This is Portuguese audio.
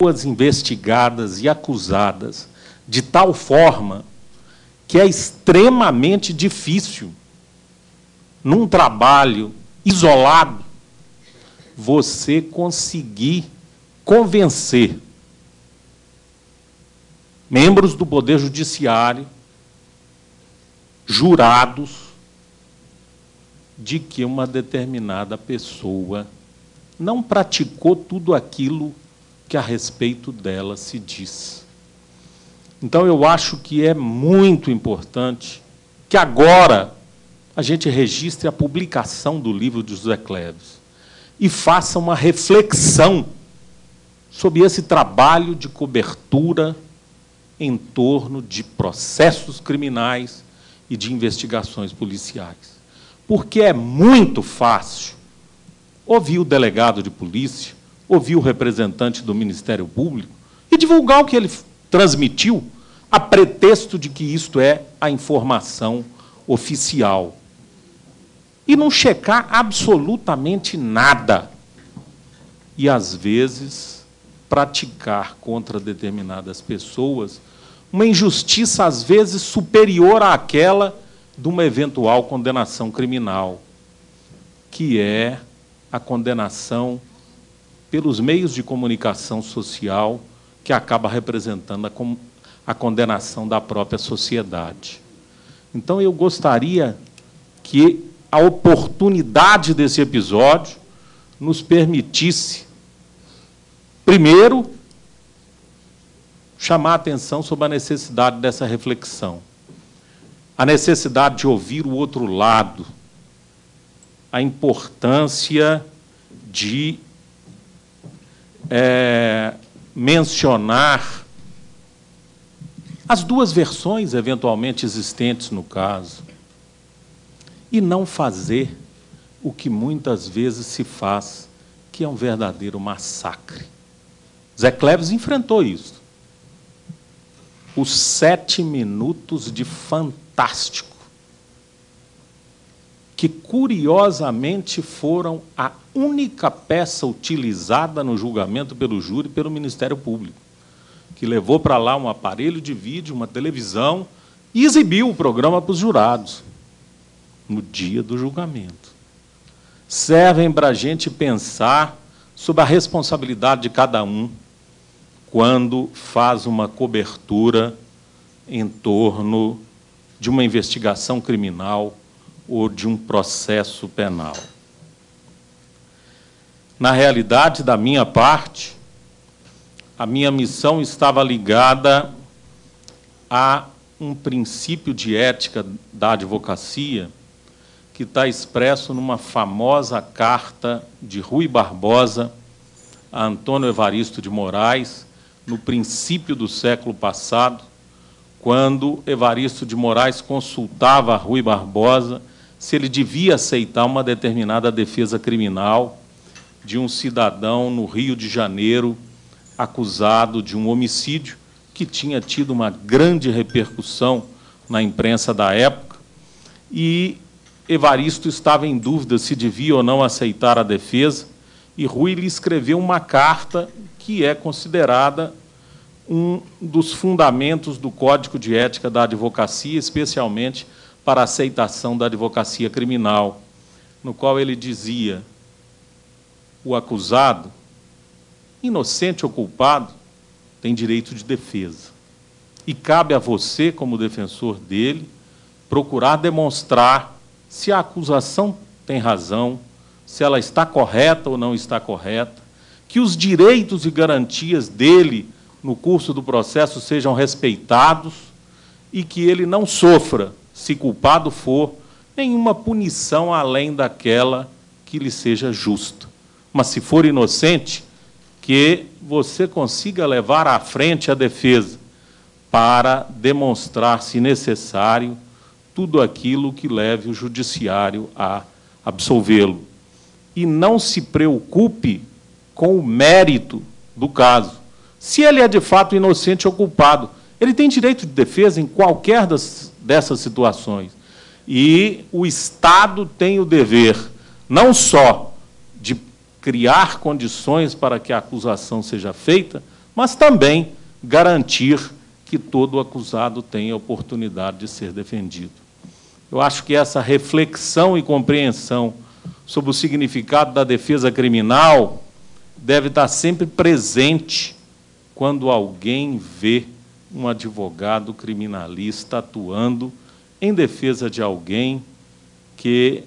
pessoas investigadas e acusadas de tal forma que é extremamente difícil, num trabalho isolado, você conseguir convencer membros do Poder Judiciário, jurados, de que uma determinada pessoa não praticou tudo aquilo que a respeito dela se diz. Então, eu acho que é muito importante que agora a gente registre a publicação do livro de José Cleves e faça uma reflexão sobre esse trabalho de cobertura em torno de processos criminais e de investigações policiais. Porque é muito fácil ouvir o delegado de polícia, ouvir o representante do Ministério Público e divulgar o que ele transmitiu, a pretexto de que isto é a informação oficial. E não checar absolutamente nada. E, às vezes, praticar contra determinadas pessoas uma injustiça, às vezes, superior àquela de uma eventual condenação criminal, que é a condenação pelos meios de comunicação social, que acaba representando a condenação da própria sociedade. Então, eu gostaria que a oportunidade desse episódio nos permitisse, primeiro, chamar a atenção sobre a necessidade dessa reflexão, a necessidade de ouvir o outro lado, a importância de mencionar as duas versões eventualmente existentes no caso, e não fazer o que muitas vezes se faz, que é um verdadeiro massacre. Zé Cleves enfrentou isso. Os 7 minutos de Fantástico, que, curiosamente, foram a única peça utilizada no julgamento pelo júri e pelo Ministério Público, que levou para lá um aparelho de vídeo, uma televisão, e exibiu o programa para os jurados, no dia do julgamento. Servem para a gente pensar sobre a responsabilidade de cada um quando faz uma cobertura em torno de uma investigação criminal ou de um processo penal. Na realidade, da minha parte, a minha missão estava ligada a um princípio de ética da advocacia que está expresso numa famosa carta de Rui Barbosa a Antônio Evaristo de Moraes, no princípio do século passado, quando Evaristo de Moraes consultava a Rui Barbosa se ele devia aceitar uma determinada defesa criminal de um cidadão no Rio de Janeiro acusado de um homicídio que tinha tido uma grande repercussão na imprensa da época, e Evaristo estava em dúvida se devia ou não aceitar a defesa, e Rui lhe escreveu uma carta que é considerada um dos fundamentos do Código de Ética da Advocacia, especialmente para a aceitação da advocacia criminal, no qual ele dizia: o acusado, inocente ou culpado, tem direito de defesa. E cabe a você, como defensor dele, procurar demonstrar se a acusação tem razão, se ela está correta ou não está correta, que os direitos e garantias dele no curso do processo sejam respeitados e que ele não sofra, se culpado for, nenhuma punição além daquela que lhe seja justa. Mas, se for inocente, que você consiga levar à frente a defesa para demonstrar, se necessário, tudo aquilo que leve o judiciário a absolvê-lo. E não se preocupe com o mérito do caso. Se ele é, de fato, inocente ou culpado, ele tem direito de defesa em qualquer dessas situações. E o Estado tem o dever, não só de criar condições para que a acusação seja feita, mas também garantir que todo acusado tenha a oportunidade de ser defendido. Eu acho que essa reflexão e compreensão sobre o significado da defesa criminal deve estar sempre presente quando alguém vê um advogado criminalista atuando em defesa de alguém que